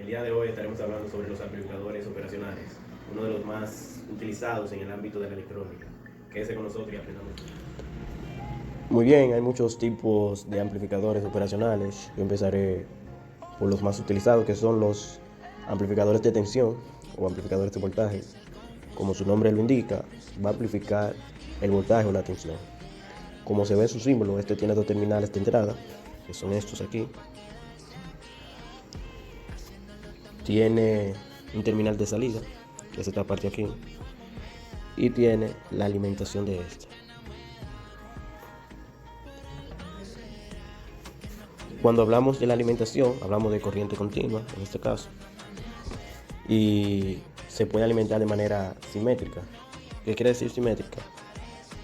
El día de hoy estaremos hablando sobre los amplificadores operacionales, uno de los más utilizados en el ámbito de la electrónica. Quédese con nosotros y aprendamos. Muy bien, hay muchos tipos de amplificadores operacionales. Yo empezaré por los más utilizados, que son los amplificadores de tensión o amplificadores de voltaje. Como su nombre lo indica, va a amplificar el voltaje o la tensión. Como se ve en su símbolo, este tiene dos terminales de entrada, que son estos aquí. Tiene un terminal de salida, que es esta parte aquí, y tiene la alimentación de este. Cuando hablamos de la alimentación, hablamos de corriente continua, en este caso, y se puede alimentar de manera simétrica. ¿Qué quiere decir simétrica?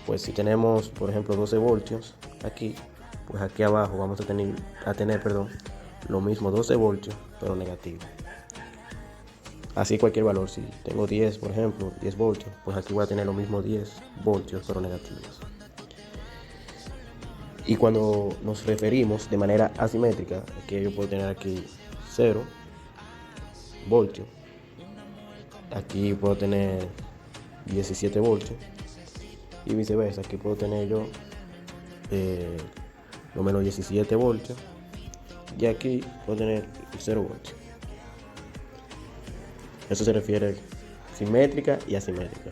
Pues si tenemos, por ejemplo, 12 voltios aquí, pues aquí abajo vamos a tener lo mismo 12 voltios, pero negativo. Así cualquier valor, si tengo 10, por ejemplo, 10 voltios, pues aquí voy a tener lo mismo 10 voltios, pero negativos. Y cuando nos referimos de manera asimétrica, es que yo puedo tener aquí 0 voltios, aquí puedo tener 17 voltios y viceversa, aquí puedo tener yo lo menos 17 voltios y aquí puedo tener 0 voltios. Eso se refiere simétrica y asimétrica.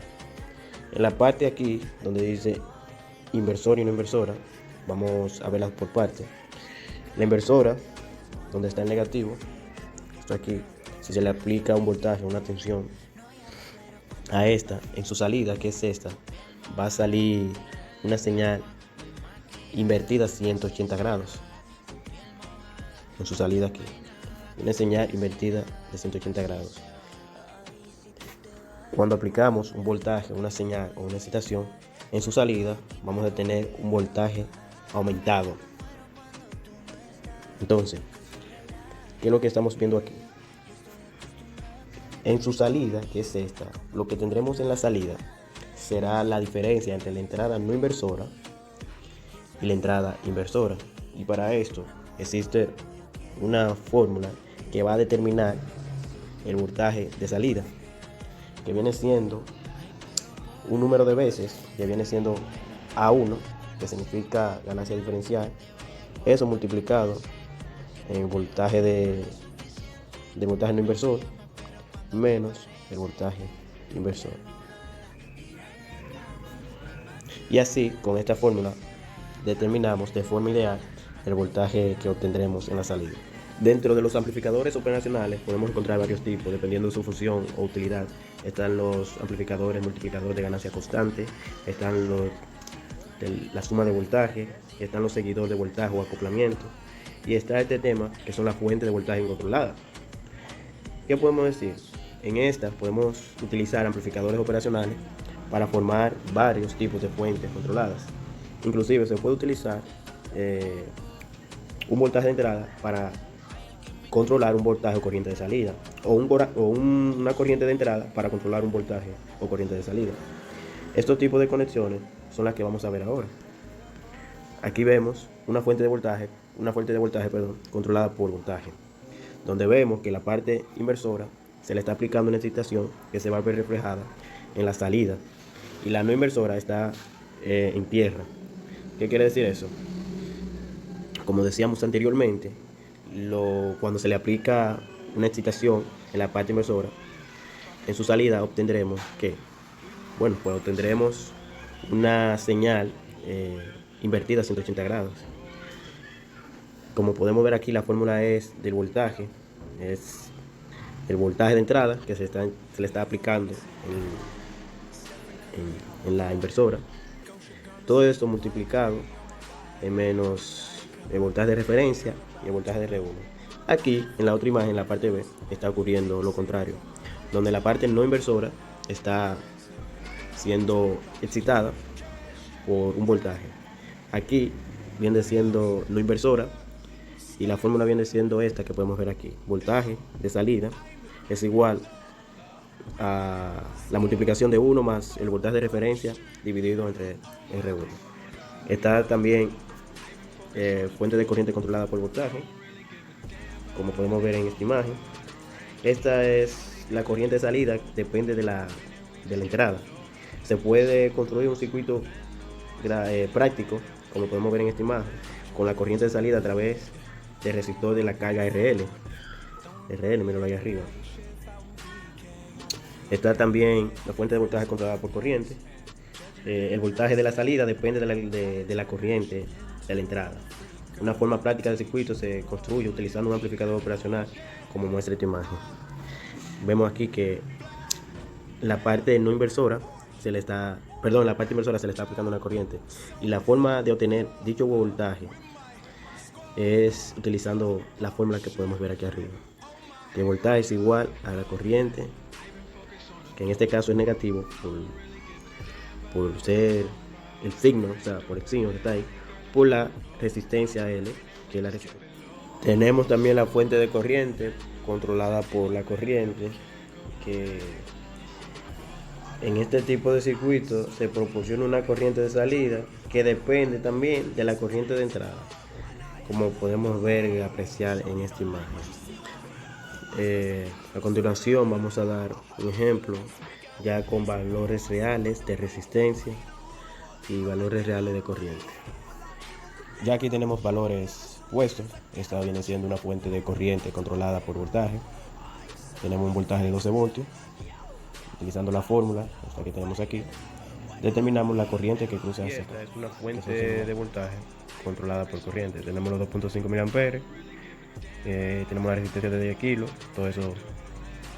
En la parte aquí donde dice inversora y no inversora, vamos a verlas por partes. La inversora, donde está el negativo, esto aquí, si se le aplica un voltaje, una tensión a esta, en su salida, que es esta, va a salir una señal invertida a 180 grados. En su salida aquí, una señal invertida de 180 grados. Cuando aplicamos un voltaje, una señal o una excitación, en su salida vamos a tener un voltaje aumentado. Entonces, ¿qué es lo que estamos viendo aquí? En su salida, que es esta, lo que tendremos en la salida será la diferencia entre la entrada no inversora y la entrada inversora. Y para esto existe una fórmula que va a determinar el voltaje de salida, que viene siendo un número de veces, que viene siendo A1, que significa ganancia diferencial, eso multiplicado en voltaje del voltaje no inversor menos el voltaje inversor. Y así, con esta fórmula, determinamos de forma ideal el voltaje que obtendremos en la salida. Dentro de los amplificadores operacionales podemos encontrar varios tipos, dependiendo de su función o utilidad. Están los amplificadores multiplicadores de ganancia constante, están la suma de voltaje, están los seguidores de voltaje o acoplamiento, y está este tema que son las fuentes de voltaje incontroladas. ¿Qué podemos decir? En esta podemos utilizar amplificadores operacionales para formar varios tipos de fuentes controladas. Inclusive se puede utilizar un voltaje de entrada para controlar un voltaje o corriente de salida, o una corriente de entrada para controlar un voltaje o corriente de salida. Estos tipos de conexiones son las que vamos a ver ahora. Aquí vemos una fuente de voltaje, controlada por voltaje, donde vemos que la parte inversora se le está aplicando una excitación que se va a ver reflejada en la salida, y la no inversora está en tierra. ¿Qué quiere decir eso? Como decíamos anteriormente, cuando se le aplica una excitación en la parte inversora, en su salida obtendremos obtendremos una señal invertida a 180 grados. Como podemos ver aquí, la fórmula es del voltaje, es el voltaje de entrada que se le está aplicando en la inversora. Todo esto multiplicado en menos el voltaje de referencia y el voltaje de reúno. Aquí en la otra imagen, en la parte B, está ocurriendo lo contrario, donde la parte no inversora está siendo excitada por un voltaje. Aquí viene siendo no inversora, y la fórmula viene siendo esta que podemos ver aquí. Voltaje de salida es igual a la multiplicación de 1 más el voltaje de referencia dividido entre R1. Está también fuente de corriente controlada por voltaje, como podemos ver en esta imagen. Esta es la corriente de salida, depende de la entrada. Se puede construir un circuito práctico, como podemos ver en esta imagen, con la corriente de salida a través del resistor de la carga RL. Míralo ahí arriba. Está también la fuente de voltaje controlada por corriente. El voltaje de la salida depende de la corriente de la entrada. Una forma práctica del circuito se construye utilizando un amplificador operacional, como muestra esta imagen. Vemos aquí que la parte no inversora la parte inversora se le está aplicando una corriente, y la forma de obtener dicho voltaje es utilizando la fórmula que podemos ver aquí arriba, que el voltaje es igual a la corriente, que en este caso es negativo por ser el signo, o sea, por el signo que está ahí, por la resistencia L, que es la resistencia. Tenemos también la fuente de corriente controlada por la corriente, que en este tipo de circuito se proporciona una corriente de salida que depende también de la corriente de entrada, como podemos ver y apreciar en esta imagen. A continuación vamos a dar un ejemplo ya con valores reales de resistencia y valores reales de corriente. Ya aquí tenemos valores puestos. Esta viene siendo una fuente de corriente controlada por voltaje. Tenemos un voltaje de 12 voltios. Utilizando la fórmula que tenemos aquí, determinamos la corriente que cruza esta. Esta es una fuente de voltaje controlada por corriente. Tenemos los 2.5 mA, tenemos la resistencia de 10 kilos. Todo eso,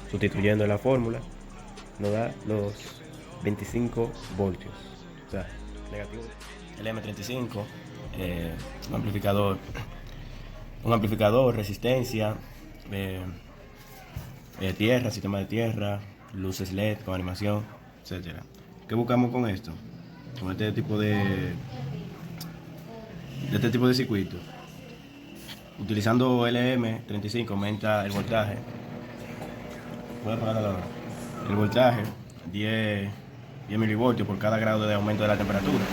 sustituyendo la fórmula, nos da los 25 voltios, o sea, negativo. El M35, un amplificador, resistencia, tierra, sistema de tierra, luces LED con animación, etcétera. ¿Qué buscamos con esto? Con este tipo de circuito. Utilizando LM35 aumenta el voltaje. ¿Puedo apagar la hora? El voltaje 10 milivoltios por cada grado de aumento de la temperatura.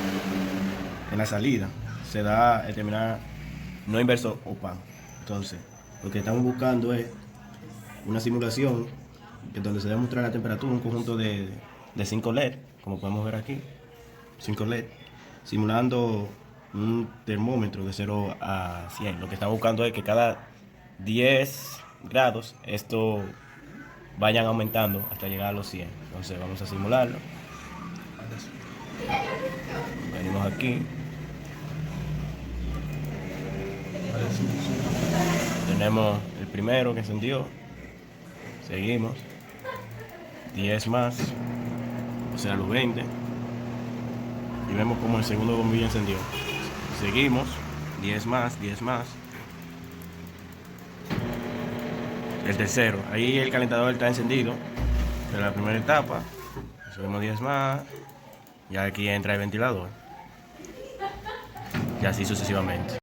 En la salida se da el terminal no inverso opaco. Entonces, lo que estamos buscando es una simulación donde se debe mostrar la temperatura, un conjunto de 5 LED, como podemos ver aquí, 5 LED, simulando un termómetro de 0 a 100. Lo que está buscando es que cada 10 grados esto vayan aumentando hasta llegar a los 100. Entonces vamos a simularlo. Venimos aquí. Tenemos el primero que encendió. Seguimos. 10 más, o sea, los 20. Y vemos como el segundo bombillo encendió. Seguimos. 10 más, 10 más. El tercero, ahí el calentador está encendido de la primera etapa. Subimos 10 más. Y aquí entra el ventilador. Y así sucesivamente.